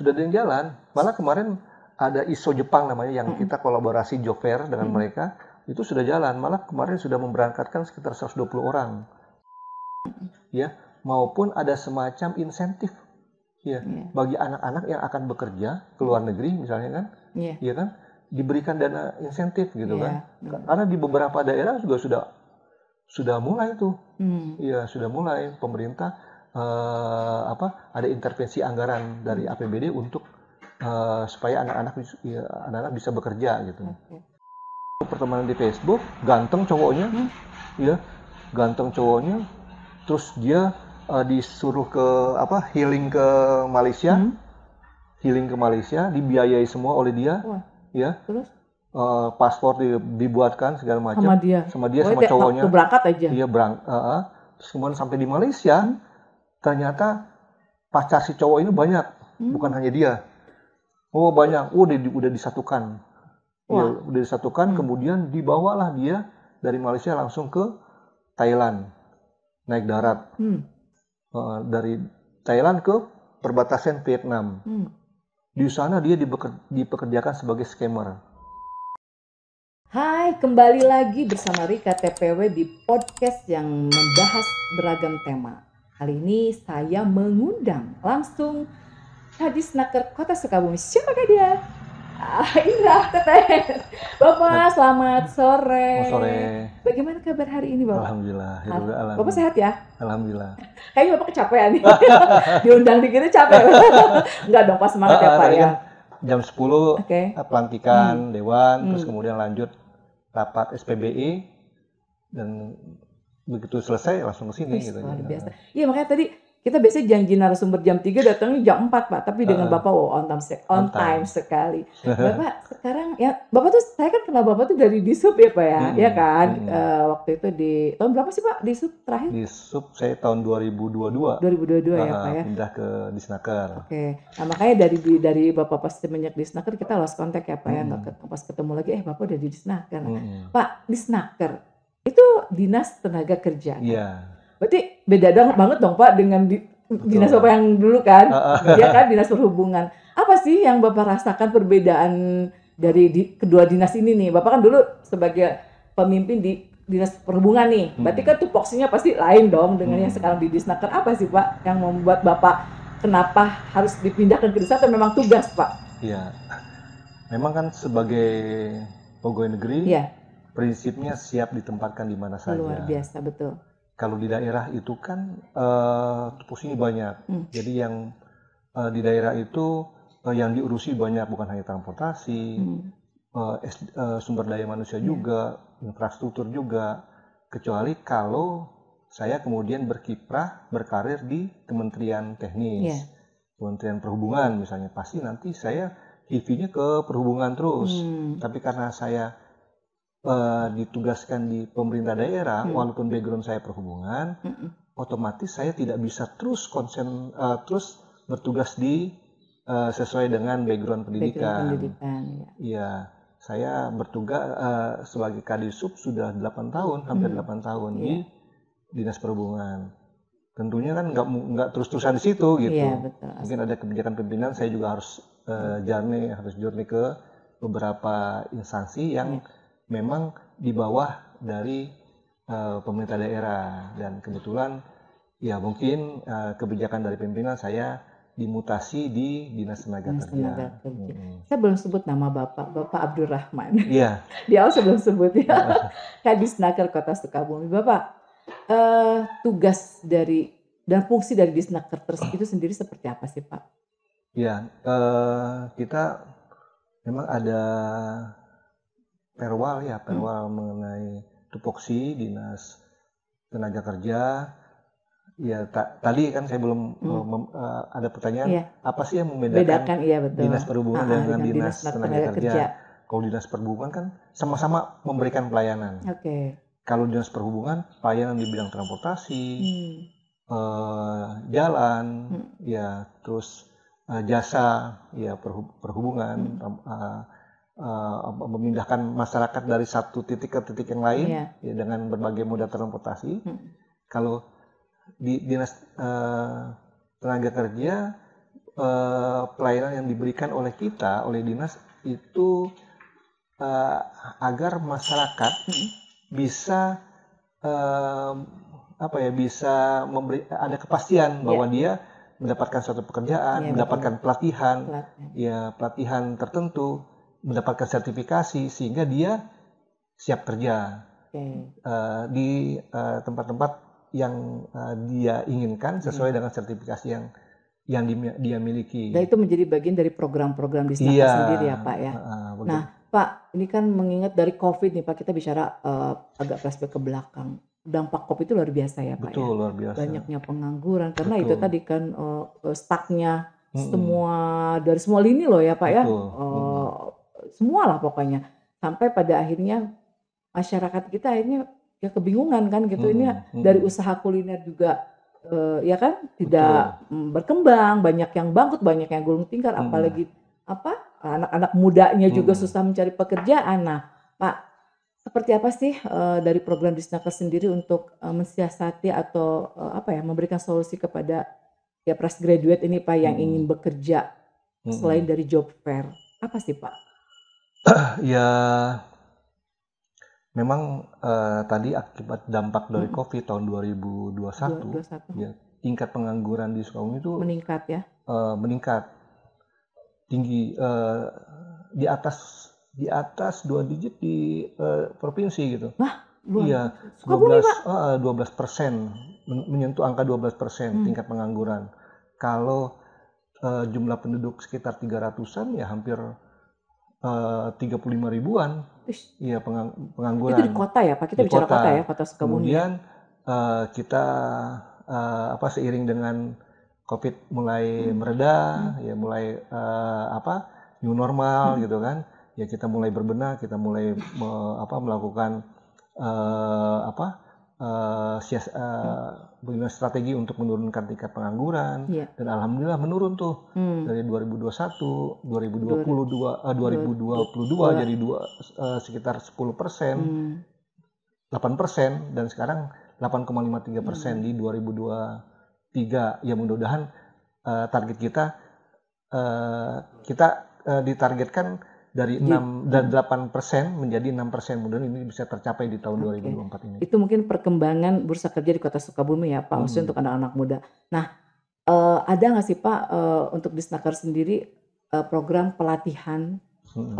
sudah ada yang jalan. Malah kemarin ada ISO Jepang namanya yang kita kolaborasi job fair dengan mereka, itu sudah jalan. Malah kemarin sudah memberangkatkan sekitar 120 orang. Ya, maupun ada semacam insentif ya bagi anak-anak yang akan bekerja ke luar negeri misalnya kan. Ya kan? Diberikan dana insentif gitu kan. Karena di beberapa daerah juga sudah mulai tuh. Ya, sudah mulai pemerintah ada intervensi anggaran dari APBD untuk supaya anak-anak bisa bekerja gitu. Pertemanan di Facebook, ganteng cowoknya, ya, ganteng cowoknya, terus dia disuruh ke healing ke Malaysia, dibiayai semua oleh dia, ya. Terus paspor dibuatkan segala macam sama dia sama cowoknya. Berangkat aja. Iya terus kemudian sampai di Malaysia, ternyata pacar si cowok ini banyak, bukan hanya dia. Oh banyak, udah disatukan. Ya, udah disatukan, kemudian dibawalah dia dari Malaysia langsung ke Thailand, naik darat. Dari Thailand ke perbatasan Vietnam. Di sana dia dipekerjakan sebagai scammer. Hai, kembali lagi bersama Rika TPW di podcast yang membahas beragam tema. Kali ini saya mengundang langsung Kadisnaker Kota Sukabumi. Siapakah dia? Indra, Teteh. Bapak, selamat sore. Selamat sore. Bagaimana kabar hari ini, Bapak? Alhamdulillah. Bapak sehat ya? Alhamdulillah. Kayaknya Bapak kecapean nih. Diundang dikit capek. Enggak dong, pas semangat ya Pak ya. Jam 10 pelantikan Dewan, terus kemudian lanjut rapat SPBI, dan begitu selesai langsung ke sini gitu. Luar biasa. Iya, makanya tadi kita biasanya janji narasumber jam 3, datangnya jam 4 Pak, tapi dengan Bapak on time sekali. Bapak sekarang ya, Bapak tuh, saya kan kenal Bapak tuh dari Disub ya Pak ya, ya kan? Waktu itu di tahun berapa sih Pak Disub terakhir? Disub saya tahun 2022. 2022 ya Pak ya. Pindah ke Disnaker. Oke. Nah, makanya dari Bapak pas semenjak Disnaker kita lost kontak ya Pak ya, nggak pas ketemu lagi Bapak udah di Disnaker. Pak, Disnaker itu Dinas Tenaga Kerja. Iya. Berarti beda banget dong Pak dengan dinas Bapak yang dulu kan, ya kan, Dinas Perhubungan. Apa sih yang Bapak rasakan perbedaan dari kedua dinas ini nih? Bapak kan dulu sebagai pemimpin di Dinas Perhubungan nih, berarti kan tupoksinya pasti lain dong dengan yang sekarang di Disnaker. Apa sih Pak yang membuat Bapak kenapa harus dipindahkan ke Disnaker? Memang tugas Pak? Iya, memang kan sebagai pegawai negeri, prinsipnya siap ditempatkan di mana saja. Luar biasa, betul. Kalau di daerah itu kan tupoksinya banyak, jadi yang di daerah itu yang diurusi banyak, bukan hanya transportasi, sumber daya manusia juga, infrastruktur juga, kecuali kalau saya kemudian berkarir di Kementerian Teknis, Kementerian Perhubungan misalnya, pasti nanti saya CV-nya ke perhubungan terus. Tapi karena saya ditugaskan di pemerintah daerah, walaupun background saya perhubungan, otomatis saya tidak bisa terus bertugas di sesuai dengan background pendidikan. Iya, saya bertugas sebagai Kadisub sudah 8 tahun, hampir 8 tahun di Dinas Perhubungan. Tentunya kan nggak terus-terusan di situ gitu. Mungkin ada kebijakan pimpinan, saya juga harus journey ke beberapa instansi yang memang di bawah dari pemerintah daerah, dan kebetulan ya mungkin kebijakan dari pimpinan saya dimutasi di Dinas Tenaga Kerja. Saya belum sebut nama Bapak Abdurrahman. Iya. Di awal saya belum sebut ya. Kadisnaker Kota Sukabumi. Bapak, tugas dari dan fungsi dari Disnaker itu sendiri seperti apa sih Pak? Ya, kita memang ada perwal mengenai tupoksi Dinas Tenaga Kerja. Ya, tadi kan saya belum ada pertanyaan, apa sih yang membedakan Dinas Perhubungan dengan Dinas Tenaga Kerja? Kalau Dinas Perhubungan kan sama-sama memberikan pelayanan. Kalau Dinas Perhubungan pelayanan di bidang transportasi, jalan, ya, terus jasa, ya, perhubungan, memindahkan masyarakat dari satu titik ke titik yang lain, ya, dengan berbagai moda transportasi. Kalau di Dinas Tenaga Kerja pelayanan yang diberikan oleh kita, oleh dinas itu agar masyarakat bisa bisa ada kepastian bahwa dia mendapatkan suatu pekerjaan, mendapatkan pelatihan tertentu, mendapatkan sertifikasi sehingga dia siap kerja di tempat-tempat yang dia inginkan sesuai dengan sertifikasi yang dia miliki. Dan itu menjadi bagian dari program-program di Disnaker sendiri ya Pak ya. Nah Pak, ini kan mengingat dari COVID nih Pak, kita bicara agak flashback ke belakang. Dampak COVID itu luar biasa ya Pak. Betul, luar biasa. Banyaknya pengangguran karena itu tadi kan stucknya semua dari semua lini loh ya Pak ya. Semua lah pokoknya. Sampai pada akhirnya masyarakat kita akhirnya ya kebingungan kan gitu. Ini dari usaha kuliner juga ya kan tidak berkembang, banyak yang bangkrut, banyak yang gulung tikar, apalagi anak-anak mudanya juga susah mencari pekerjaan. Nah, Pak, seperti apa sih dari program Disnaker sendiri untuk mensiasati atau memberikan solusi kepada ya fresh graduate ini Pak yang ingin bekerja selain dari job fair? Apa sih Pak? Ya memang tadi akibat dampak dari COVID tahun 2021 ya, tingkat pengangguran di Sukabumi itu meningkat ya? Meningkat tinggi, di atas 2 digit di provinsi gitu. Wah, iya, 12%, menyentuh angka 12% tingkat pengangguran. Kalau jumlah penduduk sekitar 300-an ya hampir 35 ribuan. Iya, pengangguran. Itu di kota ya Pak? Kita bicara kota ya, kota Sukabumi. Kemudian kita seiring dengan COVID mulai mereda, ya mulai new normal gitu kan, ya kita mulai berbenah, kita mulai melakukan strategi untuk menurunkan tingkat pengangguran, dan alhamdulillah menurun tuh dari 2021, 2022 jadi sekitar 10%, 8%, dan sekarang 8,53% di 2023. Ya mudah-mudahan target kita ditargetkan dari 8% menjadi 6%. Mudah-mudahan ini bisa tercapai di tahun 2024 ini. Itu mungkin perkembangan bursa kerja di Kota Sukabumi ya Pak, khususnya untuk anak-anak muda. Nah, ada nggak sih Pak untuk Disnaker sendiri program pelatihan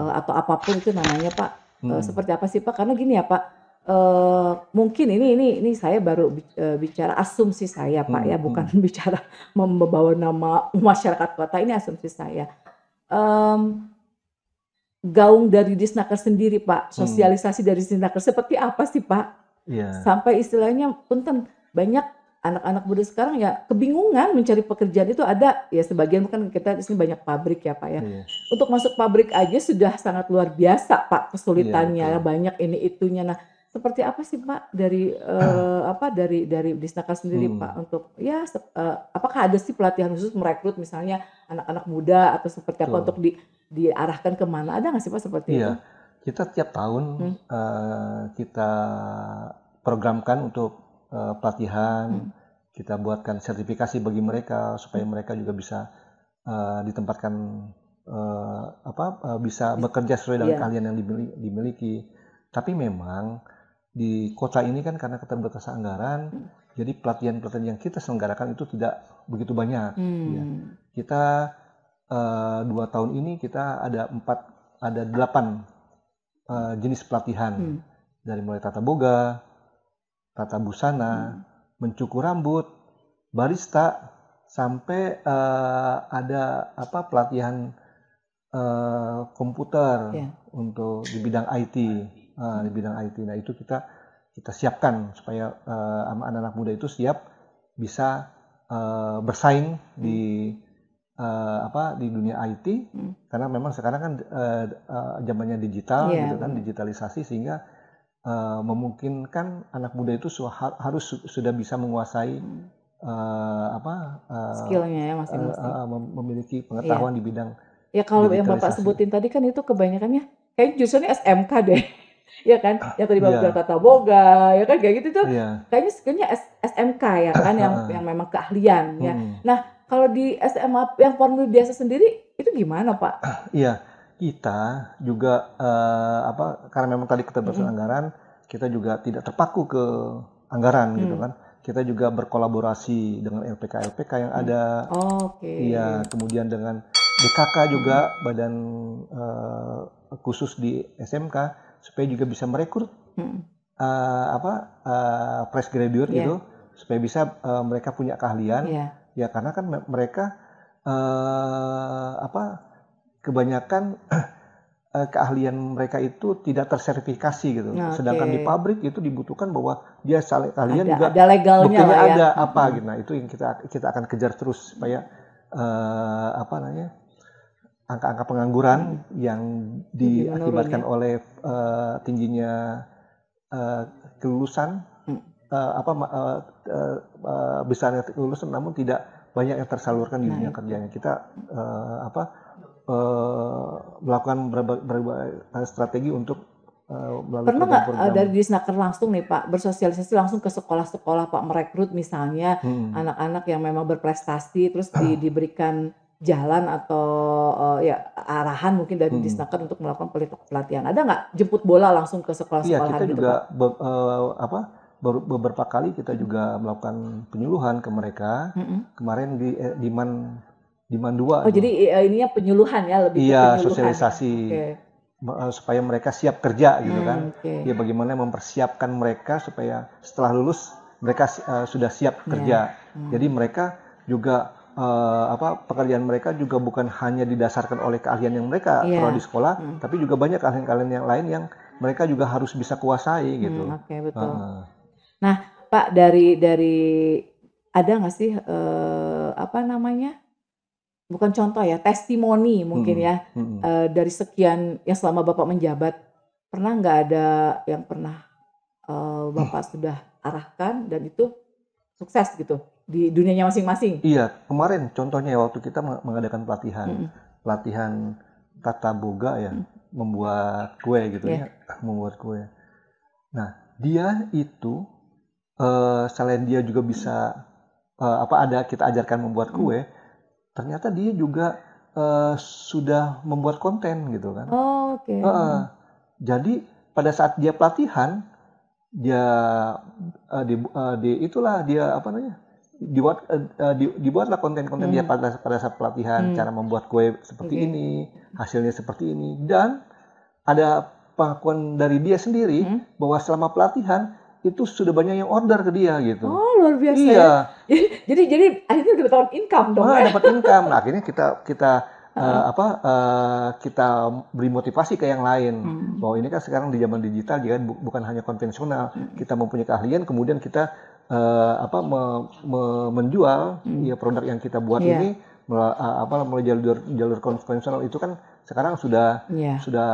atau apapun itu namanya Pak, seperti apa sih Pak? Karena gini ya Pak, mungkin ini saya baru bicara asumsi saya Pak ya, bukan bicara membawa nama masyarakat kota, ini asumsi saya. Gaung dari Disnaker sendiri Pak, sosialisasi dari Disnaker seperti apa sih Pak? Sampai istilahnya punten banyak anak-anak muda sekarang ya kebingungan mencari pekerjaan. Itu ada ya sebagian, kan kita di sini banyak pabrik ya Pak ya. Untuk masuk pabrik aja sudah sangat luar biasa Pak kesulitannya, banyak ini itunya. Nah, seperti apa sih Pak dari dari Disnaker sendiri Pak untuk ya apakah ada sih pelatihan khusus merekrut misalnya anak-anak muda atau seperti apa untuk diarahkan kemana? Ada nggak sih Pak seperti itu? Kita tiap tahun kita programkan untuk pelatihan, kita buatkan sertifikasi bagi mereka supaya mereka juga bisa ditempatkan bisa bekerja sesuai dengan keahlian yang dimiliki. Tapi memang di kota ini kan karena keterbatasan anggaran, jadi pelatihan-pelatihan yang kita selenggarakan itu tidak begitu banyak. Ya. Kita 2 tahun ini kita ada 8 jenis pelatihan, dari mulai tata boga, tata busana, mencukur rambut, barista, sampai ada pelatihan komputer untuk di bidang IT. Nah itu kita siapkan supaya anak-anak muda itu siap bisa bersaing di dunia IT, karena memang sekarang kan zamannya digital gitu kan, digitalisasi, sehingga memungkinkan anak muda itu harus sudah bisa menguasai skillnya ya masing-masing, memiliki pengetahuan di bidang ya. Kalau yang Bapak sebutin tadi kan itu kebanyakannya kayak justru SMK deh. ya kan? Yang tadi Bapak bilang Iya, tata boga, ya kan kayak gitu tuh. iya. Kayaknya SMK ya kan yang memang keahlian ya. Mhm. Nah, kalau di SMA yang formil biasa sendiri itu gimana, Pak? Iya, kita juga karena memang tadi keterbatasan Mhm. anggaran, kita juga tidak terpaku ke anggaran gitu Mmm, kan. Kita juga berkolaborasi dengan LPK-LPK yang mhm. ada, Oke. iya, kemudian dengan BKK juga, Mhm, badan khusus di SMK, supaya juga bisa merekrut mhm. fresh graduate Iya, gitu, supaya bisa mereka punya keahlian, iya. ya karena kan mereka kebanyakan keahlian mereka itu tidak tersertifikasi gitu. Oke. Sedangkan di pabrik itu dibutuhkan bahwa dia keahlian juga Ada legalnya buktinya lah ya. ada apa Heeh. gitu. Nah, itu yang kita akan kejar terus supaya apa namanya? Angka-angka pengangguran Mhm. yang Lebih menurun diakibatkan ya. oleh tingginya eh, kelulusan Mhm, besarnya kelulusan namun tidak banyak yang tersalurkan di nah dunia itu. kerjanya. Kita melakukan berbagai strategi untuk melalui Pernah nggak, program-program. dari Disnaker langsung nih Pak, bersosialisasi langsung ke sekolah-sekolah Pak, merekrut misalnya Hmm. anak-anak yang memang berprestasi terus diberikan jalan atau, ya arahan mungkin dari Hmm. Disnaker untuk melakukan pelatihan. Ada nggak jemput bola langsung ke Iya, kita sekolah-sekolahan gitu juga Pak? beberapa kali kita Mhm, juga melakukan penyuluhan ke mereka. mhm. Kemarin di Diman 2 Oh tuh. jadi, ininya penyuluhan ya, lebih ke Iya, penyuluhan. sosialisasi Oke. supaya mereka siap kerja gitu kan. Oke. Ya bagaimana mempersiapkan mereka supaya setelah lulus mereka sudah siap Iya. kerja. Jadi mereka juga pekerjaan mereka juga bukan hanya didasarkan oleh keahlian yang mereka peroleh di Iya. sekolah, Mhm. tapi juga banyak keahlian-keahlian yang lain yang mereka juga harus bisa kuasai gitu. Oke betul. Heeh. Nah, Pak, dari ada nggak sih, apa namanya, bukan contoh ya, testimoni mungkin Mhm, ya, mhm. dari sekian yang selama Bapak menjabat, pernah nggak ada yang pernah, Bapak sudah arahkan dan itu sukses gitu di dunianya masing-masing? Iya, kemarin contohnya waktu kita mengadakan pelatihan, Mhm, pelatihan tata boga ya, mhm, membuat kue gitu iya, ya, membuat kue. Nah, dia itu selain dia juga mhm, bisa ada kita ajarkan membuat mhm. kue, ternyata dia juga sudah membuat konten gitu kan. Oke, Heeh. mhm, Jadi pada saat dia pelatihan, dia itulah dia apa namanya, dibuatlah konten-konten dia mhm, pada saat pelatihan, mmm, cara membuat kue seperti oke, ini, hasilnya seperti ini, dan ada pengakuan dari dia sendiri mhm. bahwa selama pelatihan itu sudah banyak yang order ke dia gitu. Oh, luar biasa ya. Iya, Jadi akhirnya udah dapat income dong ya? dapat income. Nah, akhirnya kita kita Heeh, kita beri motivasi ke yang lain mmm, bahwa ini kan sekarang di zaman digital ya bukan hanya konvensional. mhm, Kita mempunyai keahlian, kemudian kita menjual mhm, ya produk yang kita buat iya, ini melalui jalur jalur konvensional itu kan sekarang iya, sudah sudah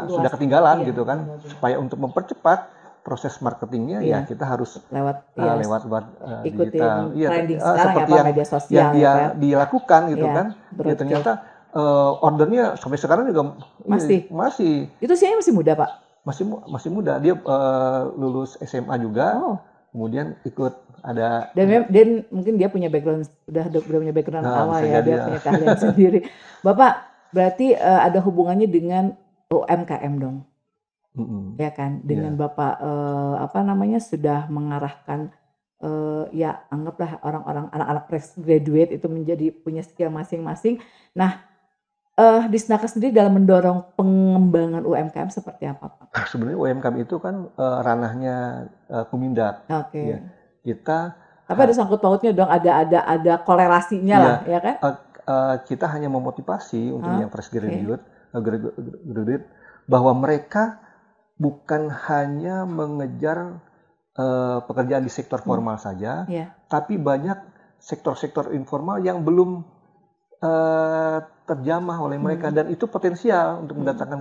luas, ketinggalan iya, gitu kan. benar benar, Supaya untuk mempercepat proses marketingnya iya, ya kita harus lewat iya, lewat ikutin digital. Iya, trending sekarang ya seperti Pak, yang media yang sosial ya Pak ya? dia dilakukan gitu Iya, kan. Ya broadcast. ternyata ordernya sampai sekarang juga Masih? masih Itu usianya masih muda Pak? masih muda. Dia lulus SMA juga, Oh, kemudian ikut ada dan mungkin dia punya background udah punya background awal bisa ya, jadi dia ya. punya keahlian sendiri. Bapak berarti, ada hubungannya dengan UMKM dong? Mhm, Ya kan? Dengan iya. Bapak, apa namanya, sudah mengarahkan, ya anggaplah orang-orang anak-anak fresh graduate itu menjadi punya skill masing-masing. Nah, Disnaker sendiri dalam mendorong pengembangan UMKM seperti apa, Pak? Sebenarnya UMKM itu kan ranahnya Kemendak. Ya, Oke. kita Tapi ha ada sangkut pautnya dong, ada korelasinya iya, lah, ya kan? kita hanya memotivasi untuk Oh, yang fresh oke. graduate, graduate bahwa mereka bukan hanya mengejar pekerjaan di sektor Mmm, formal saja, iya, tapi banyak sektor-sektor informal yang belum terjamah oleh mereka mhm, dan itu potensial untuk mhm, mendatangkan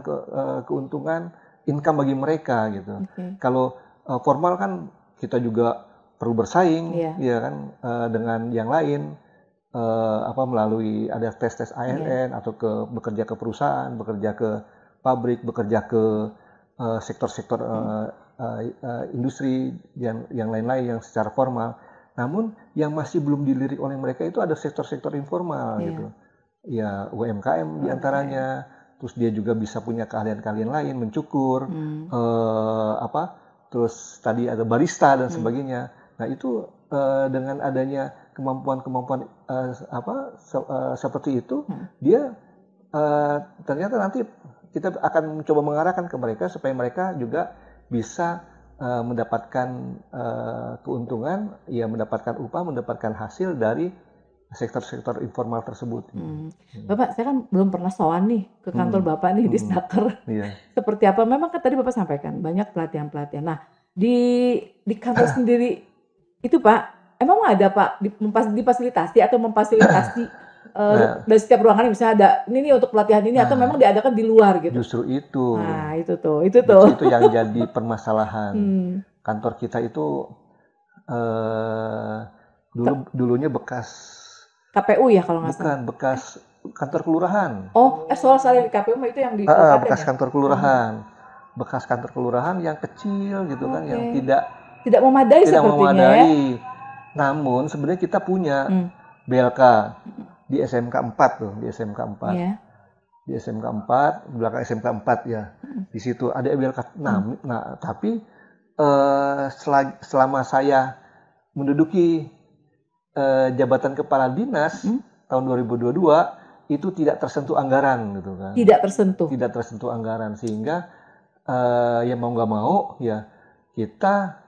keuntungan income bagi mereka gitu. oke. Kalau formal kan kita juga perlu bersaing, Iya, ya kan, dengan yang lain, melalui ada tes-tes iya, ASN atau bekerja ke perusahaan, bekerja ke pabrik, bekerja ke sektor-sektor industri yang lain-lain yang secara formal. Namun yang masih belum dilirik oleh mereka itu ada sektor-sektor informal gitu. Ya UMKM diantaranya. Terus dia juga bisa punya keahlian-keahlian lain, mencukur, terus tadi ada barista dan sebagainya. Nah itu dengan adanya kemampuan-kemampuan seperti itu, dia ternyata nanti kita akan mencoba mengarahkan ke mereka supaya mereka juga bisa mendapatkan keuntungan, ya mendapatkan upah, mendapatkan hasil dari sektor-sektor informal tersebut. Bapak, saya kan belum pernah sowan nih ke kantor Bapak nih di Snaker. Seperti apa? Memang kan tadi Bapak sampaikan banyak pelatihan-pelatihan. Nah, di kantor sendiri itu Pak, emang ada Pak difasilitasi atau memfasilitasi dari setiap ruangan misalnya ada ini nih untuk pelatihan ini atau memang diadakan di luar gitu? Justru itu. Nah, itu yang jadi permasalahan. Kantor kita itu dulunya bekas KPU ya kalau nggak salah? Bekas kantor kelurahan. Oh, soal di KPU itu yang di bekas kantor kelurahan. Bekas kantor kelurahan yang kecil gitu kan, yang tidak memadai sepertinya ya. Namun sebenarnya kita punya BLK di SMK 4 tuh, di SMK 4. Di SMK 4, belakang SMK 4 ya. Di situ ada BLK. Nah, tapi selama saya menduduki jabatan kepala dinas tahun 2022 itu tidak tersentuh anggaran gitu kan. Tidak tersentuh anggaran sehingga ya mau nggak mau ya kita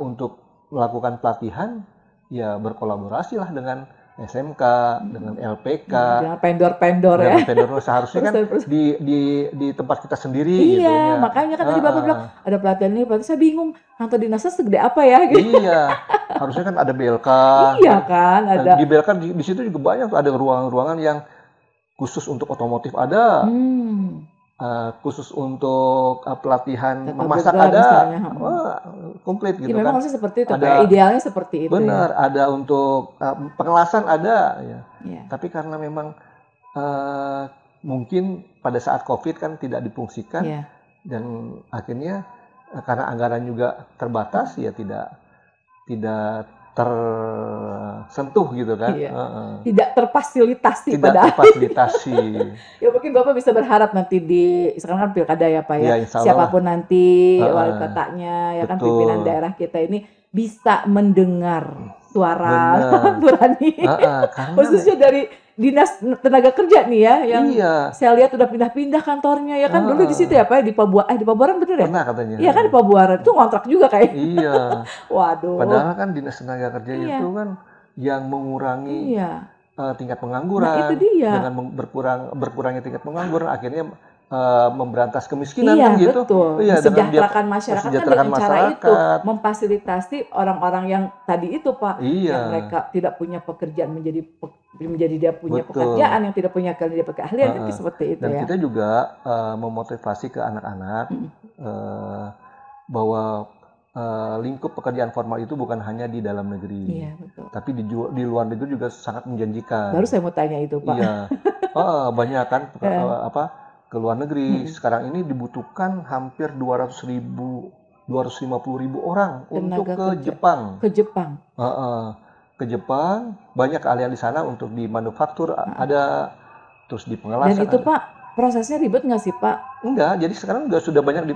untuk melakukan pelatihan ya berkolaborasi lah dengan SMK, dengan LPK, dengan vendor-vendor ya. Vendor seharusnya kan di tempat kita sendiri gitu ya. Makanya kan tadi Bapak bilang ada pelatihan ini, berarti saya bingung kantor dinasnya segede apa ya gitu. Iya, harusnya kan ada BLK. Iya kan, ada. Di BLK di situ juga banyak tuh, ada ruangan-ruangan yang khusus untuk otomotif ada. Khusus untuk pelatihan memasak ada, komplit gitu memang kan. harusnya seperti itu, idealnya seperti itu. Benar, ada untuk pengelasan ada ya. Tapi karena memang mungkin pada saat COVID kan tidak difungsikan dan akhirnya karena anggaran juga terbatas ya tidak tersentuh gitu kan. Tidak terfasilitasi. Ya mungkin Bapak bisa berharap nanti sekarang kan pilkada ya Pak ya, siapapun nanti wali kotanya ya kan pimpinan daerah kita ini bisa mendengar suara Burani, khususnya dari Dinas Tenaga Kerja nih ya, yang saya lihat udah pindah-pindah kantornya ya kan. Dulu di situ ya Pak, di Pabuaran bener ya? Pernah katanya. Iya kan di Pabuaran, itu ngontrak juga kayak. Iya. Waduh. Padahal kan Dinas Tenaga Kerja itu kan yang mengurangi tingkat pengangguran. Nah itu dia. Dengan berkurangnya tingkat pengangguran, akhirnya memberantas kemiskinan kan gitu. Betul. Mesejahterakan masyarakat kan dengan cara itu, memfasilitasi orang-orang yang tadi itu Pak, yang mereka tidak punya pekerjaan menjadi dia punya pekerjaan, yang tidak punya keahlian itu seperti itu. Dan kita juga memotivasi ke anak-anak bahwa lingkup pekerjaan formal itu bukan hanya di dalam negeri, tapi di luar negeri juga sangat menjanjikan. Baru saya mau tanya itu Pak. Iya, banyak kan ke luar negeri. Sekarang ini dibutuhkan hampir 250.000 orang untuk ke Jepang. Ke Jepang, banyak keahlian di sana untuk di manufaktur ada, terus di pengelasan. Dan itu Pak, prosesnya ribet nggak sih Pak? Enggak, jadi sekarang sudah banyak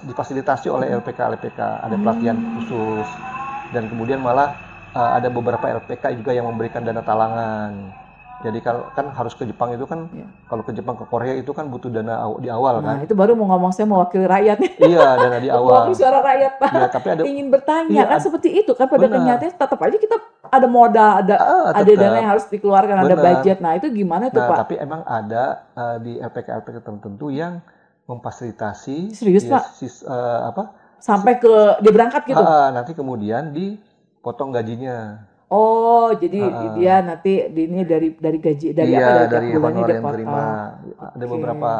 difasilitasi oleh LPK, ada pelatihan khusus, dan kemudian malah ada beberapa LPK juga yang memberikan dana talangan. Jadi kalau kan harus ke Jepang itu kan, kalau ke Jepang ke Korea itu kan butuh dana di awal kan. Nah itu baru mau ngomong, saya mewakili rakyat. Iya, dana di awal. Mewakili suara rakyat Pak. Ya, tapi ingin bertanya kan seperti itu kan, pada kenyataannya tetap aja kita ada modal, ada dana yang harus dikeluarkan, ada budget. Nah itu gimana tuh Pak? Tapi emang ada di LPK tertentu yang memfasilitasi. Serius Pak? Sampai ke dia berangkat gitu? Nanti kemudian dipotong gajinya. Oh, jadi dia nanti ini dari gaji dari bulannya dia potong. Ada beberapa.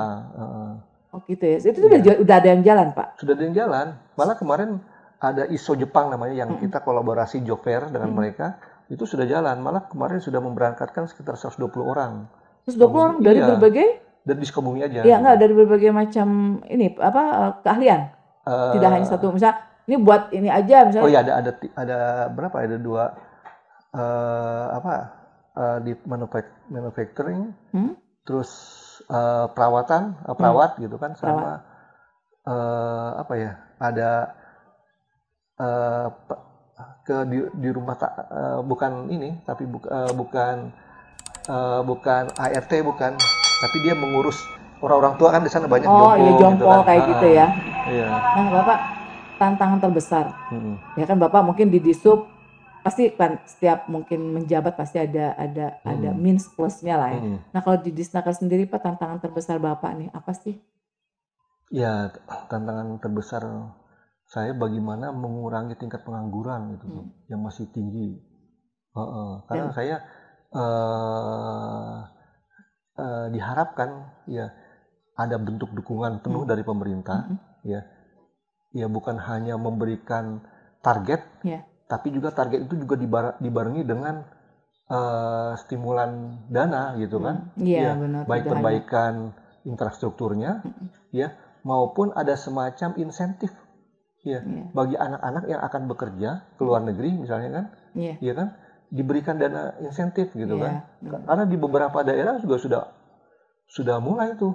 Oh gitu ya. Itu udah ada yang jalan Pak? Sudah ada yang jalan. Malah kemarin ada ISO Jepang namanya yang kita kolaborasi job fair dengan mereka, itu sudah jalan. Malah kemarin sudah memberangkatkan sekitar 120 orang. 120 orang dari berbagai? Dari Sukabumi aja. Iya, enggak, dari berbagai macam keahlian. Tidak hanya satu, misal ini buat ini aja misalnya. Oh iya, ada berapa? Ada 2 di manufacturing, terus perawat gitu kan, sama apa ya? Ada di rumah bukan ini, tapi bukan ART, bukan, tapi dia mengurus orang-orang tua kan, di sana banyak jompo, iya, jompo gitu kan. kayak gitu ya. Iya. Nah Bapak, tantangan terbesar ya kan, Bapak mungkin di Disub pasti kan setiap mungkin menjabat pasti ada minus plusnya lah ya. Nah kalau di Disnaker sendiri Pak, tantangan terbesar Bapak nih apa sih? Ya, tantangan terbesar saya bagaimana mengurangi tingkat pengangguran gitu, yang masih tinggi. Karena saya diharapkan ya ada bentuk dukungan penuh dari pemerintah, ya bukan hanya memberikan target, tapi juga target itu juga dibarengi dengan stimulan dana gitu kan. Iya, benar. Baik perbaikan infrastrukturnya, ya, maupun ada semacam insentif ya bagi anak-anak yang akan bekerja ke luar negeri misalnya kan, ya kan, diberikan dana insentif gitu kan. Karena di beberapa daerah juga sudah mulai tuh,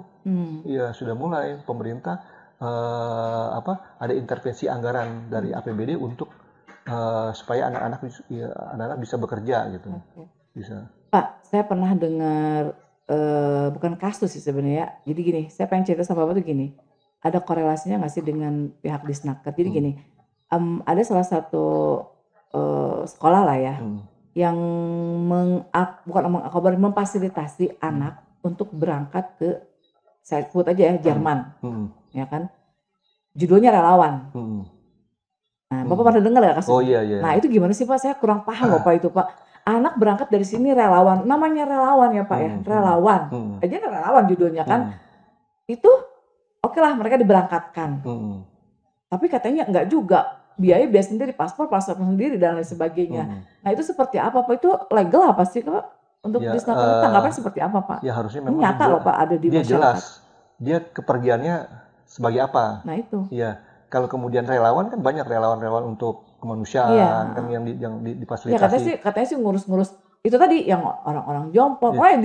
ya sudah mulai pemerintah ada intervensi anggaran dari APBD untuk supaya anak-anak bisa bekerja gitu. Bisa. Pak, saya pernah dengar bukan kasus sih sebenarnya. Jadi gini, saya pengen cerita sama Bapak tuh gini. Ada korelasinya nggak sih dengan pihak Disnaker? Jadi gini, ada salah satu sekolah lah ya, yang memfasilitasi anak untuk berangkat ke, saya sebut aja ya, Jerman, ya kan? Judulnya relawan. Nah, Bapak pernah dengar nggak kasus? Oh iya. Nah itu gimana sih Pak? Saya kurang paham loh Pak itu Pak. Anak berangkat dari sini relawan, namanya relawan ya Pak ya, relawan. Aja relawan judulnya kan. Itu oke lah mereka diberangkatkan. Tapi katanya enggak juga, biaya sendiri, paspor sendiri dan lain sebagainya. Nah itu seperti apa Pak? Itu legal apa sih Pak? Untuk Disnaker tanggapan seperti apa Pak? Ya harusnya memang nyata loh Pak, ada di dia masyarakat. Jelas, dia kepergiannya sebagai apa? Nah itu. Iya. Kalau kemudian relawan kan banyak relawan untuk kemanusiaan kan yang difasilitasi. Ya katanya sih ngurus-ngurus itu tadi yang orang-orang jompo, pokoknya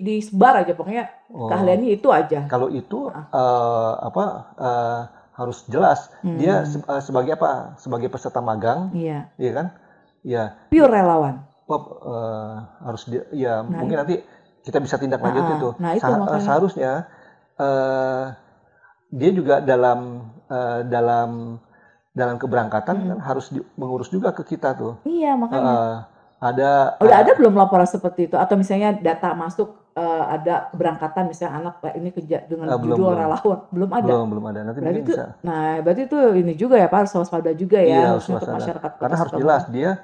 disebar aja pokoknya keahliannya itu aja. Kalau itu harus jelas dia sebagai apa? Sebagai peserta magang, iya kan? Ya. Pure relawan. Harus mungkin nanti kita bisa tindak lanjut itu. Nah, itu seharusnya dia juga dalam keberangkatan kan harus mengurus juga ke kita tuh. Iya, makanya. Udah ada belum laporan seperti itu? Atau misalnya data masuk ada keberangkatan misalnya anak ini kerja dengan judul relawan, belum ada? Belum ada. Nanti berarti bisa. Nah, berarti itu ini juga ya Pak, harus waspada juga ya, harus untuk masyarakat. Karena harus jelas dia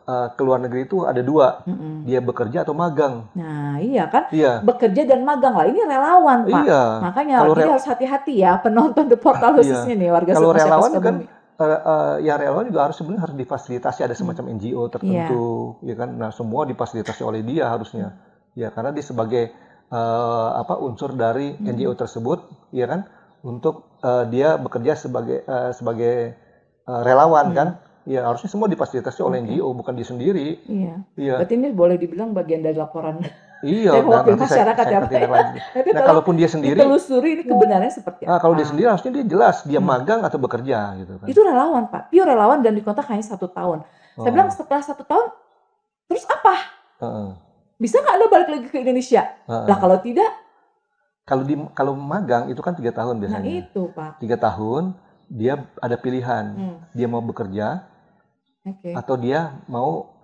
ke luar negeri itu ada 2, dia bekerja atau magang. Nah iya kan, bekerja dan magang lah, ini relawan Pak. Makanya jadi harus hati-hati ya penonton The Portal khususnya nih warga. Kalau relawan kan relawan juga sebenarnya harus difasilitasi, ada semacam NGO tertentu, ya kan. Nah semua difasilitasi oleh dia harusnya, ya karena dia sebagai unsur dari NGO tersebut, ya kan, untuk dia bekerja sebagai relawan kan. Ya harusnya semua difasilitasi oleh NGO, bukan dia sendiri. Iya. Berarti ini boleh dibilang bagian dari laporan. Iya. Wakil masyarakat ya Pak. Nah kalaupun dia sendiri, ditelusuri ini kebenarannya seperti apa? Kalau dia sendiri harusnya dia jelas dia magang atau bekerja gitu kan. Itu relawan Pak, pure relawan dan dikontrak hanya 1 tahun. Saya bilang setelah 1 tahun, terus apa? Bisa nggak Anda balik lagi ke Indonesia? Lah kalau tidak? Kalau magang itu kan 3 tahun biasanya. Nah itu Pak. 3 tahun dia ada pilihan, dia mau bekerja. Atau dia mau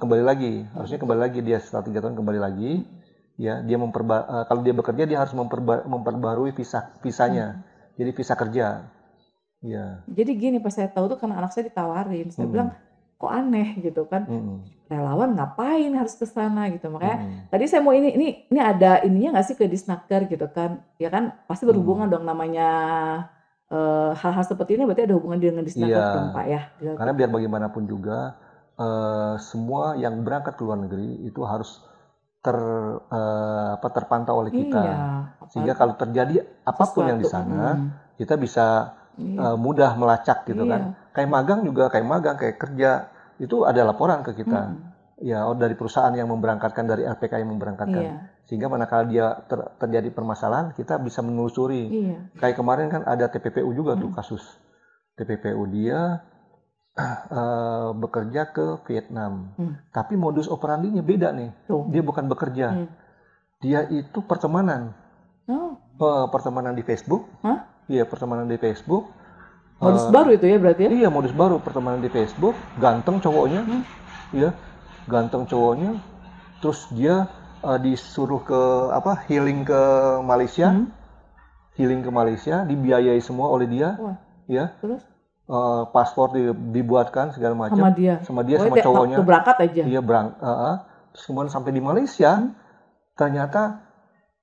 kembali lagi, harusnya kembali lagi dia setelah 3 tahun kembali lagi, ya dia kalau dia bekerja dia harus memperbarui visanya, jadi visa kerja. Ya. Jadi gini pas saya tahu tuh karena anak saya ditawarin, saya bilang kok aneh gitu kan, relawan ngapain harus ke sana gitu, makanya tadi saya mau ini ada ininya nggak sih ke Disnaker gitu kan, ya kan pasti berhubungan dong namanya. Hal-hal seperti ini berarti ada hubungan dengan Disnaker dong Pak ya. Karena biar bagaimanapun juga semua yang berangkat ke luar negeri itu harus terpantau oleh kita. Sehingga kalau terjadi apapun yang di sana, kita bisa mudah melacak gitu kan. Kayak magang juga, kayak kerja itu ada laporan ke kita. Ya, dari perusahaan yang memberangkatkan, dari LPK yang memberangkatkan. Sehingga manakala dia terjadi permasalahan, kita bisa menelusuri. Kayak kemarin kan ada TPPU juga tuh kasus. TPPU dia bekerja ke Vietnam. Tapi modus operandinya beda nih. Dia bukan bekerja. Dia itu pertemanan. Pertemanan di Facebook. Iya, pertemanan di Facebook. Modus baru itu ya berarti ya? Iya, modus baru, pertemanan di Facebook. Ganteng cowoknya. Iya, ganteng cowoknya. Terus dia disuruh ke healing ke Malaysia. Healing ke Malaysia, dibiayai semua oleh dia. Ya. Terus? Paspor dibuatkan segala macam. Sama dia, sama cowoknya. Berangkat aja. Iya, terus kemudian sampai di Malaysia, ternyata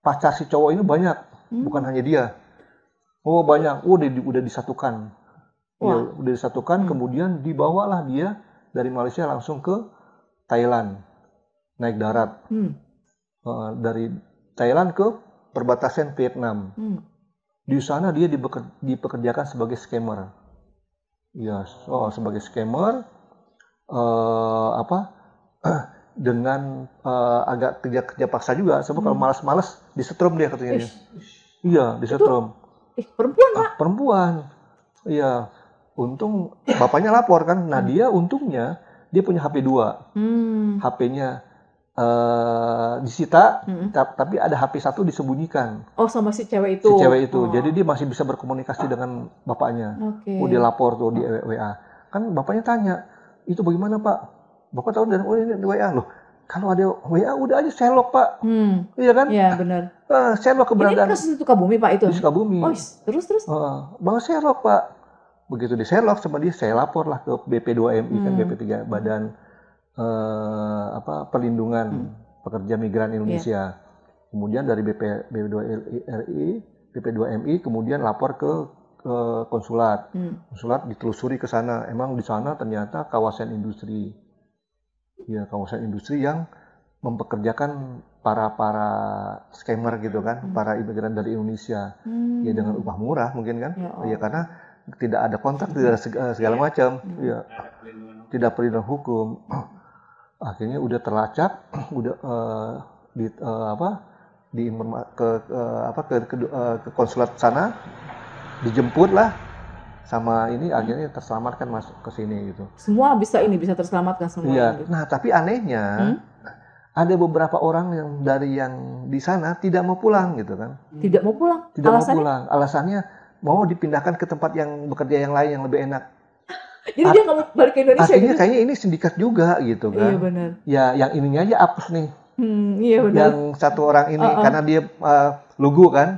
pacar si cowok ini banyak, bukan hanya dia. Oh, banyak. Udah disatukan. Ya, udah disatukan, kemudian dibawalah dia dari Malaysia langsung ke Thailand. Naik darat. Dari Thailand ke perbatasan Vietnam. Di sana dia dipekerjakan sebagai scammer. Ya, sebagai scammer dengan agak kerja paksa juga. Sebab kalau malas-malas disetrum dia katanya. Iya, disetrum. Perempuan, Pak? Perempuan. Iya. Untung bapaknya lapor kan. Nah, dia untungnya dia punya HP 2. HP-nya disita, tapi ada HP 1 disembunyikan. Oh, sama si cewek itu. Jadi dia masih bisa berkomunikasi dengan bapaknya. Dia lapor tuh di WA. Kan bapaknya tanya, itu bagaimana Pak? Bapak tahu dari ini WA loh. Kalau ada WA udah aja selok Pak. Iya kan? Iya benar. Selok keberadaan. Ini kasus di Sukabumi Pak itu? Di Sukabumi. Oh, terus? Bawa selok Pak. Begitu di selok sama dia, saya lapor lah ke BP2MI kan, BP3 Badan Perlindungan Pekerja Migran Indonesia. Kemudian dari BP2MI kemudian lapor ke konsulat. Konsulat ditelusuri ke sana. Emang di sana ternyata kawasan industri. Ya, kawasan industri yang mempekerjakan para scammer gitu kan, para imigran dari Indonesia. Ya dengan upah murah mungkin kan. Ya karena tidak ada kontrak, tidak ada segala macam. Ya. Tidak perlindungan hukum. Akhirnya udah terlacak, udah ke konsulat sana, dijemput lah sama ini, akhirnya terselamatkan masuk ke sini gitu. Semua bisa terselamatkan semua. Iya. Nah tapi anehnya ada beberapa orang yang di sana tidak mau pulang gitu kan. Tidak mau pulang. Tidak mau pulang. Alasannya mau dipindahkan ke tempat yang bekerja yang lain yang lebih enak. Jadi dia nggak mau balik ke Indonesia. Artinya gitu? Kayaknya ini sindikat juga gitu kan. Iya benar. Ya yang ininya aja apes nih. Iya benar. Yang satu orang ini karena dia lugu kan.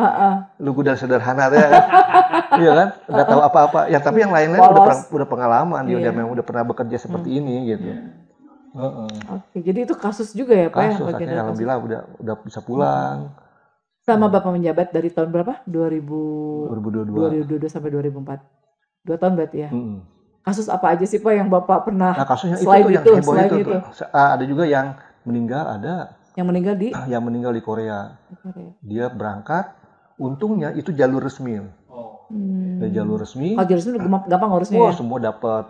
Lugu dan sederhana ya kan. Iya kan? Nggak tahu apa-apa. Ya tapi yang lain-lain udah pengalaman. Dia udah pernah bekerja seperti ini gitu. Oke, jadi itu kasus juga ya Pak? Kasus, akhirnya alhamdulillah udah bisa pulang. Selama Bapak menjabat dari tahun berapa? 2022 sampai 2004. 2 tahun berarti ya? Kasus apa aja sih Pak yang Bapak pernah? Nah kasusnya selain itu yang heboh itu. Ada juga yang meninggal, Yang meninggal di Korea. Dia berangkat, untungnya itu jalur resmi. Dari jalur resmi. Kalau jalur resmi gampang ngurusnya ya? Semua dapat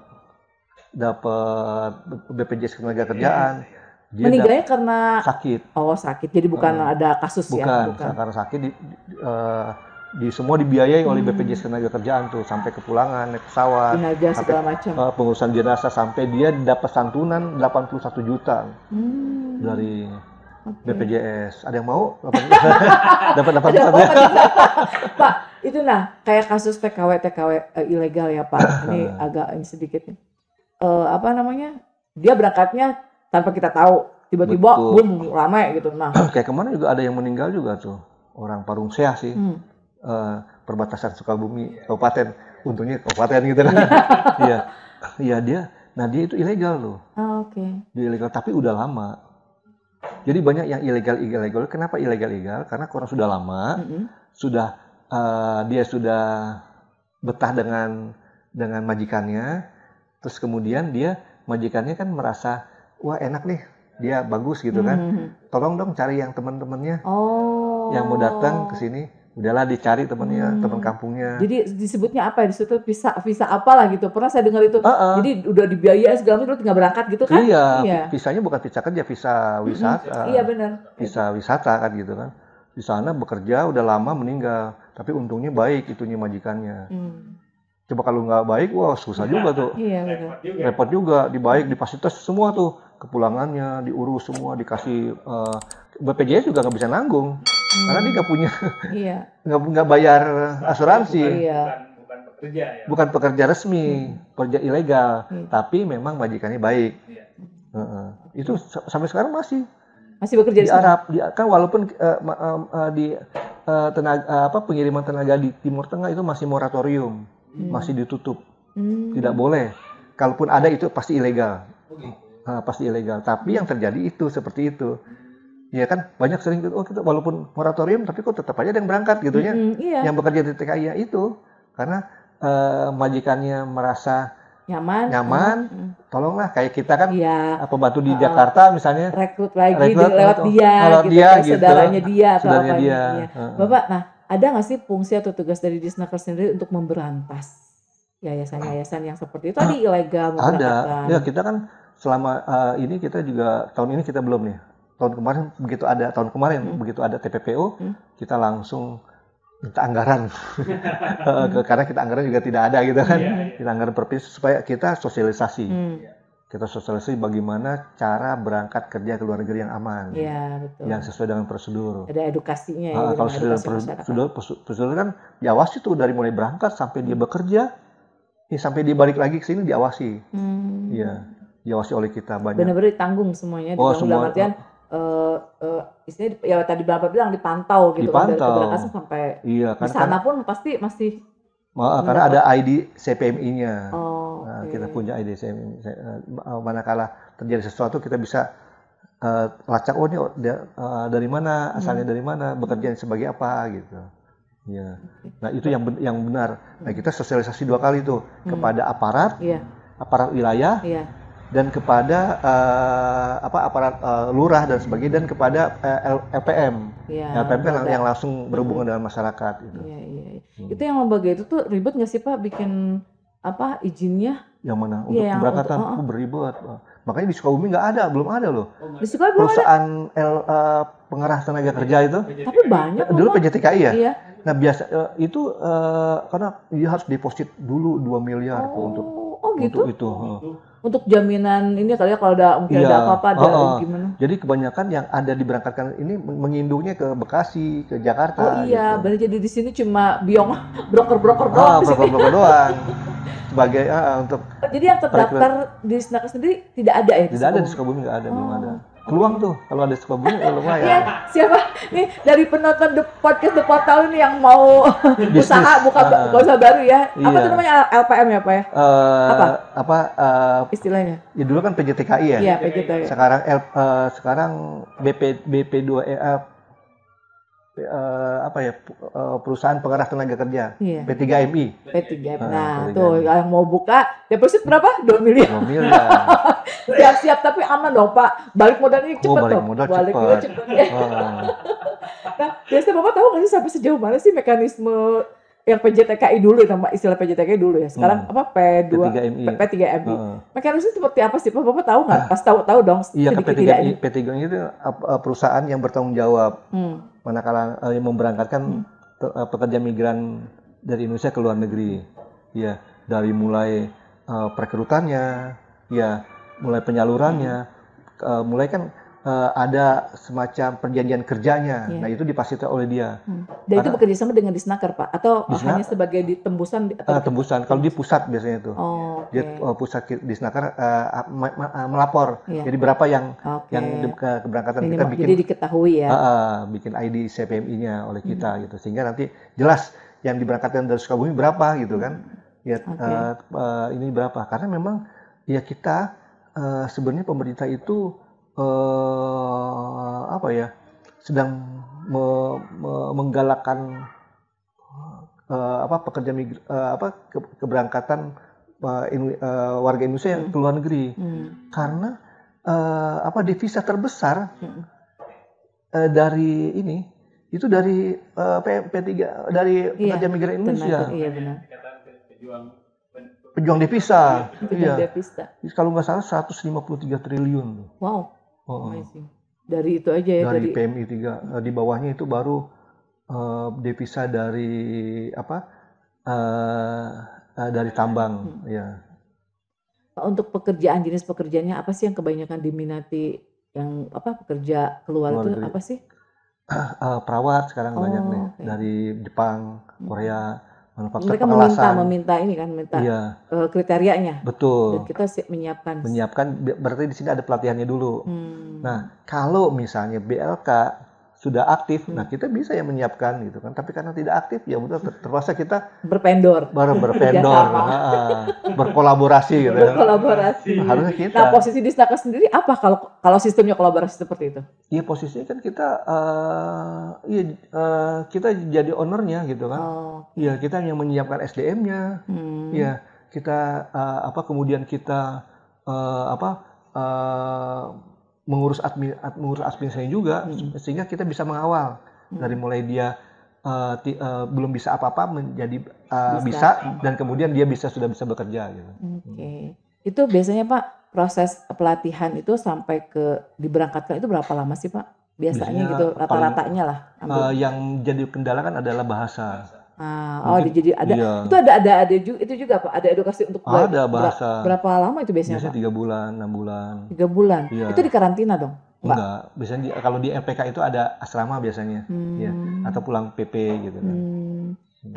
BPJS Ketenagakerjaan. Meninggalnya karena sakit. Oh sakit, jadi bukan ada kasus ya? Bukan, karena sakit semua dibiayai oleh BPJS Ketenagakerjaan tuh sampai kepulangan naik pesawat, jenazah segala macam. Pengurusan jenazah sampai dia dapat santunan 81 juta dari BPJS. Ada yang mau? Dapat 81. Pak, itu kayak kasus TKW ilegal ya Pak. Ini agak sedikit nih. Dia berangkatnya tanpa kita tahu, tiba-tiba boom ramai gitu. Nah, kayak kemarin juga ada yang meninggal juga tuh, orang Parung Seah sih, perbatasan Sukabumi kabupaten, untungnya kabupaten gitu kan. Iya dia itu ilegal loh. Dia ilegal tapi udah lama. Jadi banyak yang ilegal. Kenapa ilegal? Karena orang sudah lama, dia sudah betah dengan majikannya, terus kemudian majikannya kan merasa wah enak nih, dia bagus gitu kan. Tolong dong cari yang teman-temannya yang mau datang ke sini. udahlah dicari temannya, teman kampungnya. Jadi disebutnya apa ya di situ, visa apalah gitu. Pernah saya dengar itu. Jadi udah dibiayai segala macam, tinggal berangkat gitu kan? Iya, visanya bukan visa kerja, visa wisata. Iya benar. Visa wisata kan gitu kan. Di sana bekerja udah lama meninggal, tapi untungnya baik itunya majikannya. Coba kalau nggak baik, wah susah juga tuh. Iya benar. Repot juga, difasilitas semua tuh, kepulangannya diurus semua, dikasih BPJS juga nggak bisa nanggung. Karena dia nggak punya, nggak bayar asuransi, bukan pekerja ya. Bukan pekerja resmi, pekerja ilegal, tapi memang majikannya baik. Itu sampai sekarang masih bekerja di Arab, kan walaupun pengiriman tenaga di Timur Tengah itu masih moratorium, masih ditutup, tidak boleh. Kalaupun ada itu pasti ilegal, pasti ilegal. Tapi yang terjadi itu seperti itu. Ya kan banyak sering kita walaupun moratorium tapi kok tetap aja ada yang berangkat gitu ya. Yang bekerja di TKI ya itu karena majikannya merasa nyaman. Tolonglah kayak kita kan pembantu di Jakarta misalnya rekrut lewat dia gitu, saudaranya dia atau apa dia. Bapak, nah ada nggak sih fungsi atau tugas dari Disnaker sendiri untuk memberantas yayasan-yayasan yang seperti itu tadi ilegal memberangkatkan? Ada. Ya kita kan selama ini kita juga tahun ini kita belum nih. Tahun kemarin begitu ada TPPO, kita langsung minta anggaran karena kita anggaran juga tidak ada gitu kan. Kita anggaran perpis supaya kita sosialisasi. Kita sosialisasi bagaimana cara berangkat kerja ke luar negeri yang aman. Betul. Yang sesuai dengan prosedur. Ada edukasinya ya. Kalau prosedur kan diawasi tuh dari mulai berangkat sampai dia bekerja, sampai dia balik lagi ke sini diawasi. Diawasi oleh kita banyak. Benar-benar ditanggung semuanya. Dalam artian istilahnya ya tadi Bapak bilang dipantau gitu kan dari keberangkatan sampai di sana pun pasti masih karena ada ID CPMI-nya. Kita punya ID CPMI. Manakala terjadi sesuatu kita bisa lacak ini dari mana, asalnya dari mana, bekerja sebagai apa gitu. Nah itu yang benar. Nah kita sosialisasi 2 kali tuh kepada aparat wilayah. Dan kepada aparat lurah dan sebagainya, dan kepada LPM. LPM kan yang langsung berhubungan dengan masyarakat gitu. Itu yang lembaga itu tuh ribet nggak sih Pak bikin izinnya? Yang mana? Untuk keberangkatan beribet. Makanya di Sukabumi belum ada loh. Di Sukabumi perusahaan pengarah tenaga kerja itu. Tapi banyak. Dulu PJTKI ya. Nah biasa itu karena dia harus deposit dulu 2 miliar untuk itu. Untuk jaminan ini kali ya kalau ada mungkin ada apa-apa gimana? Jadi kebanyakan yang ada diberangkatkan ini mengindungnya ke Bekasi, ke Jakarta. Berarti jadi di sini cuma biong broker doang. Broker doang. Sebagai untuk. Jadi yang terdaftar di Disnaker sendiri tidak ada ya? Tidak ada di Sukabumi, nggak ada, belum ada. Peluang tuh kalau ada Sukabumi lumayan. Siapa nih dari penonton podcast The Portal ini yang mau usaha buka usaha baru ya? Apa tuh namanya LPM ya Pak ya? Apa istilahnya? Ya dulu kan PJTKI ya. Iya PJTKI. Sekarang BP2 perusahaan pengarah tenaga kerja. P3MI. Nah, tuh yang mau buka deposit berapa? 2 miliar. 2 miliar. Siap-siap tapi aman dong Pak. Balik modalnya cepet balik modal cepet. Nah, biasanya Bapak tahu nggak sih sampai sejauh mana sih mekanisme yang PJTKI dulu, nama istilah PJTKI dulu ya. Sekarang P3MI. Mekanisme seperti apa sih Pak? Bapak tahu nggak? Pas tahu dong. Iya, P3MI itu perusahaan yang bertanggung jawab. Manakala memberangkatkan pekerja migran dari Indonesia ke luar negeri. Dari mulai perekrutannya, mulai penyalurannya, mulai kan ada semacam perjanjian kerjanya. Nah itu difasilitasi oleh dia. Dan itu bekerja sama dengan Disnaker Pak? Atau hanya sebagai tembusan? Tembusan. Kalau di pusat biasanya itu. Dia pusat Disnaker melapor. Jadi berapa yang keberangkatan kita bikin. Jadi diketahui ya. Bikin ID CPMI-nya oleh kita gitu. Sehingga nanti jelas yang diberangkatkan dari Sukabumi berapa gitu kan. Ini berapa. Karena memang ya kita sebenarnya pemerintah itu sedang menggalakkan pekerja keberangkatan warga Indonesia yang ke luar negeri. Karena devisa terbesar dari Itu dari P3 dari Pekerja Migran Indonesia. Iya benar. Pejuang devisa. Pejuang devisa. Kalau nggak salah 153 triliun. Wow. Amazing. Dari itu aja ya. Dari PMI 3. Di bawahnya itu baru devisa dari dari tambang. Ya. Untuk jenis pekerjaannya apa sih yang kebanyakan diminati, yang pekerja keluar itu apa sih? Perawat sekarang banyak nih dari Jepang, Korea, manufaktur mereka meminta ini kan, kriterianya. Betul. Dan kita menyiapkan berarti di sini ada pelatihannya dulu. Nah, kalau misalnya BLK sudah aktif, nah kita bisa ya menyiapkan gitu kan. Tapi karena tidak aktif, ya udah terpaksa kita berpendor, berkolaborasi gitu. Berkolaborasi. Harusnya kita. Nah, posisi di Snaker sendiri apa kalau sistemnya kolaborasi seperti itu? Iya, posisinya kan kita, kita jadi ownernya gitu kan. Iya, kita yang menyiapkan SDM-nya. Iya, kita kemudian kita mengurus administrasinya juga, sehingga kita bisa mengawal dari mulai dia belum bisa apa-apa menjadi bisa, dan kemudian dia sudah bisa bekerja gitu. Itu biasanya Pak, proses pelatihan itu sampai diberangkatkan itu berapa lama sih Pak? Biasanya gitu rata-ratanya lah. Yang jadi kendala kan adalah bahasa. Jadi ada itu ada itu juga Pak, ada edukasi untuk ada bahasa. Berapa lama itu biasanya Pak? 3 bulan, 6 bulan. 3 bulan. Iya. Itu di karantina dong? Enggak. Biasanya kalau di MPK itu ada asrama biasanya. Ya, atau pulang PP gitu kan.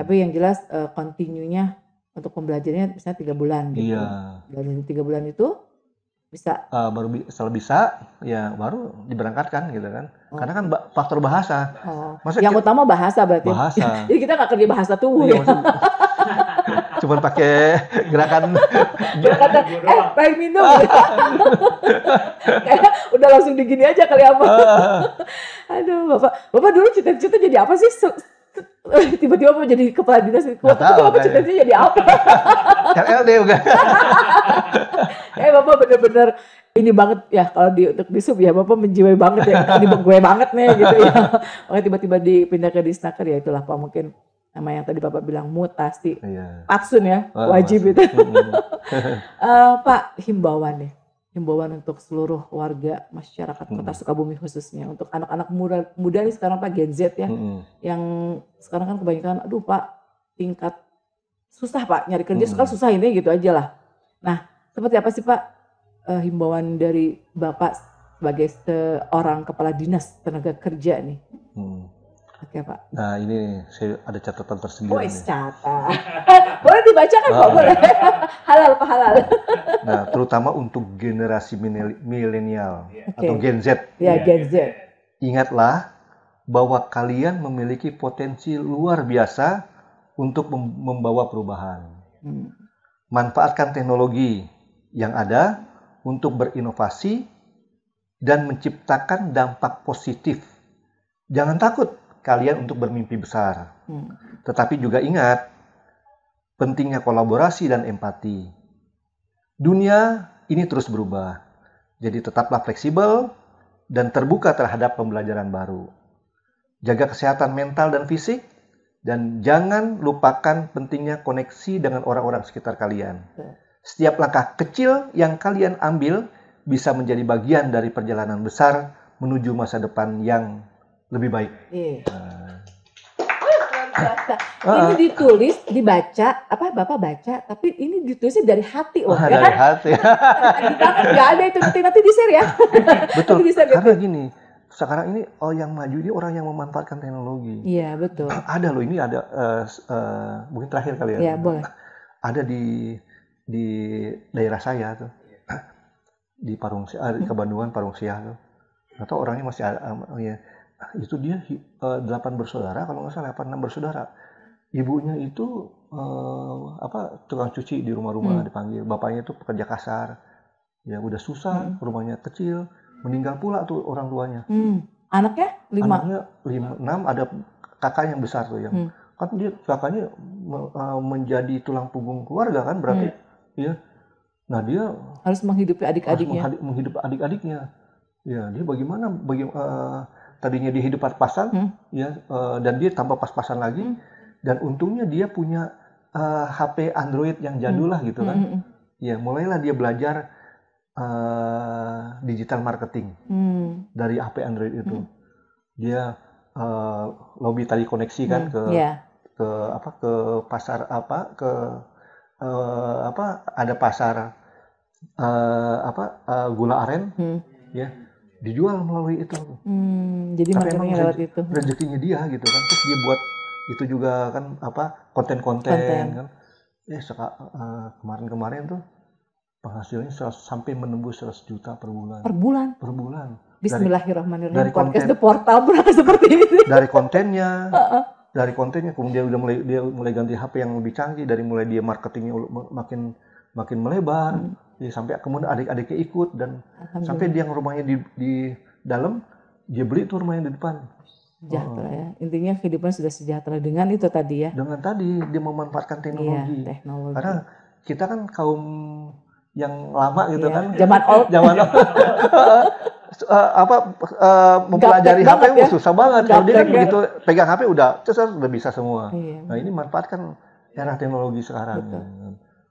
Tapi yang jelas continue-nya untuk pembelajarannya misalnya 3 bulan gitu. Iya. Dan 3 bulan itu bisa baru setelah bisa ya baru diberangkatkan gitu kan. Karena kan faktor bahasa. Yang utama bahasa berarti. Bahasa. Jadi kita nggak kerja bahasa tubuh ya. Cuman pakai gerakan pengen minum. Kayak udah langsung digini aja kali apa. Aduh, Bapak dulu cita-cita jadi apa sih? Tiba-tiba mau jadi kepala dinas. Bapak cita-cita jadi apa? LLD bukan? Bapak bener-bener ini banget ya, kalau untuk di sub ya Bapak menjiwai banget ya, ini gue banget nih gitu ya. Makanya tiba-tiba dipindah ke Disnaker, ya itulah Pak, mungkin nama yang tadi Bapak bilang mutasi, patsun ya, wajib itu. Pak, himbauan untuk seluruh warga masyarakat Kota Sukabumi khususnya, untuk anak-anak muda nih sekarang Pak, Gen Z ya, yang sekarang kan kebanyakan, aduh Pak, tingkat susah Pak, nyari kerja sekarang susah ini gitu aja lah. Nah, seperti apa sih Pak himbauan dari Bapak sebagai seorang kepala dinas tenaga kerja nih? Oke Pak. Nah ini saya ada catatan tersendiri. Catat. Boleh dibaca kan Pak? Boleh. Halal Pak, halal. Nah, terutama untuk generasi milenial atau Gen Z. Ya, Gen Z. Ingatlah bahwa kalian memiliki potensi luar biasa untuk membawa perubahan. Manfaatkan teknologi yang ada untuk berinovasi dan menciptakan dampak positif. Jangan takut kalian untuk bermimpi besar. Tetapi juga ingat pentingnya kolaborasi dan empati. Dunia ini terus berubah. Jadi tetaplah fleksibel dan terbuka terhadap pembelajaran baru. Jaga kesehatan mental dan fisik. Dan jangan lupakan pentingnya koneksi dengan orang-orang sekitar kalian. Setiap langkah kecil yang kalian ambil bisa menjadi bagian dari perjalanan besar menuju masa depan yang lebih baik. Ini ditulis, dibaca, Bapak baca, tapi ini ditulisnya dari hati loh. Dari hati. Nggak ada itu, nanti di-share ya. Betul, karena gini. Sekarang ini yang maju ini orang yang memanfaatkan teknologi. Iya, betul. Ada loh, ini ada mungkin terakhir kali ya. Iya, boleh. Ada di daerah saya tuh. Di Kebandungan Parungsiah tuh. Atau orangnya masih ada itu dia 8 bersaudara, kalau nggak salah 8-6 bersaudara. Ibunya itu tukang cuci di rumah-rumah dipanggil. Bapaknya itu pekerja kasar. Ya udah susah, rumahnya kecil. Meninggal pula tuh orang tuanya. Anaknya 5? Anaknya 6, ada kakaknya yang besar tuh yang kan dia kakaknya menjadi tulang punggung keluarga kan berarti ya. Nah dia harus menghidupi adik-adiknya. Menghidupi adik-adiknya. Ya dia bagaimana tadinya dia hidup pas-pasan, ya, dan dia tambah pas-pasan lagi, dan untungnya dia punya HP Android yang jadul lah gitu kan. Ya, mulailah dia belajar digital marketing dari HP Android itu. Dia lobby tali koneksi kan ke pasar ada pasar gula aren, ya, dijual melalui itu. Jadi tapi emang lewat itu. rezekinya dia gitu kan. Terus dia buat itu juga kan konten-konten kan. Ya kemarin tuh penghasilannya sampai menembus 100 juta per bulan. Per bulan. Bismillahirrahmanirrahim. Dari Podcast konten, The Portal berapa seperti itu. Dari kontennya kemudian dia mulai ganti HP yang lebih canggih, dari mulai dia marketingnya makin melebar, ya, sampai kemudian adik-adiknya ikut, dan sampai dia rumahnya di dalam, dia beli tuh rumahnya di depan. Sejahtera ya. Intinya kehidupan sudah sejahtera dengan itu tadi ya. Dengan tadi dia memanfaatkan teknologi. Iya, teknologi. Karena kita kan kaum yang lama gitu kan. Zaman old. Mempelajari HP ya. susah banget. Kalau dia kan begitu pegang HP udah bisa semua. Iya. Nah, ini manfaatkan era teknologi sekarang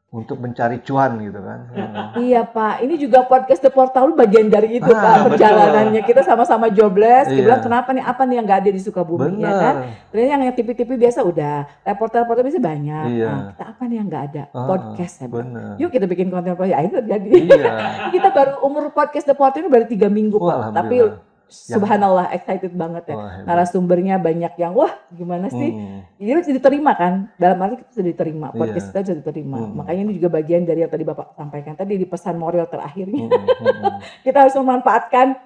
untuk mencari cuan gitu kan. Iya Pak, ini juga podcast The Portal bagian dari itu Pak, perjalanannya. Kita sama-sama jobless, kita bilang kenapa nih, apa nih yang nggak ada di Sukabumi, ya kan? Ternyata yang TV-TV biasa udah, reporter-reporter biasa banyak. Nah, kita apa nih yang nggak ada? Podcast ya Pak. Yuk kita bikin konten podcast, ya itu terjadi. Kita baru umur podcast The Portal ini baru 3 minggu Pak, tapi subhanallah excited banget ya. Narasumbernya banyak yang wah gimana sih? Jadi bisa diterima kan? Dalam arti kita sudah diterima, podcast kita sudah diterima. Makanya ini juga bagian dari yang tadi Bapak sampaikan tadi di pesan moral terakhirnya. Kita harus memanfaatkan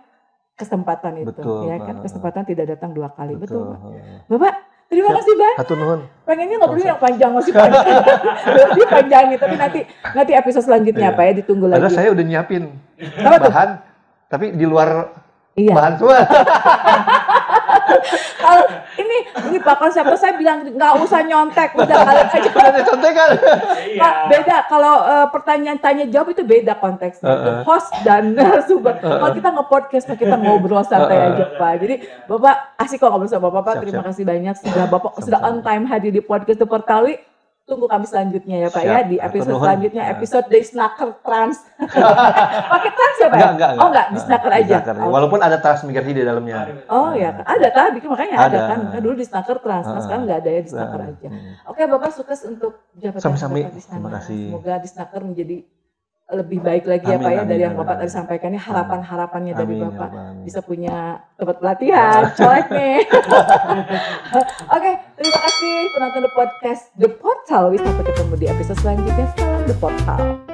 kesempatan itu, ya kan? Kesempatan tidak datang 2 kali, betul Pak. Bapak, terima kasih Bang. Hatur nuhun. Pengennya ngobrol yang panjang, masih panjang. Dipanjangin, tapi nanti episode selanjutnya Pak ya, ditunggu lagi. Padahal saya udah nyiapin bahan, tapi di luar bahan semua. Kalau ini Pak konsepnya saya bilang nggak usah nyontek, udah kalian aja. Udah contekan. Pak, beda kalau pertanyaan tanya jawab itu beda konteksnya. Host dan narasumber. Kalau kita nge-podcast, kita ngobrol santai aja Pak. Jadi Bapak asik kok ngobrol sama Bapak. Terima kasih banyak sudah Bapak sudah on time hadir di podcast The Portal. Tunggu kami selanjutnya ya Pak ya, di episode selanjutnya, episode The Snacker Trans. Pakai trans ya Pak ya? Enggak. Oh enggak, di Snacker aja. Walaupun ada transmigrasi di dalamnya. Oh ya, ada tadi makanya ada kan. Dulu di Snacker Trans, sekarang nggak ada ya, di Snacker aja. Oke Bapak, sukses untuk jabatan Sami-sami. Bapak di sana. Terima kasih. Semoga di Snacker menjadi lebih baik lagi ya Pak ya, dari yang Bapak tadi sampaikan. Ini harapan-harapannya dari Bapak bisa punya tempat pelatihan, colek nih. Oke, terima kasih penonton The Podcast The Portal. Sampai ketemu di episode selanjutnya. Salam The Portal.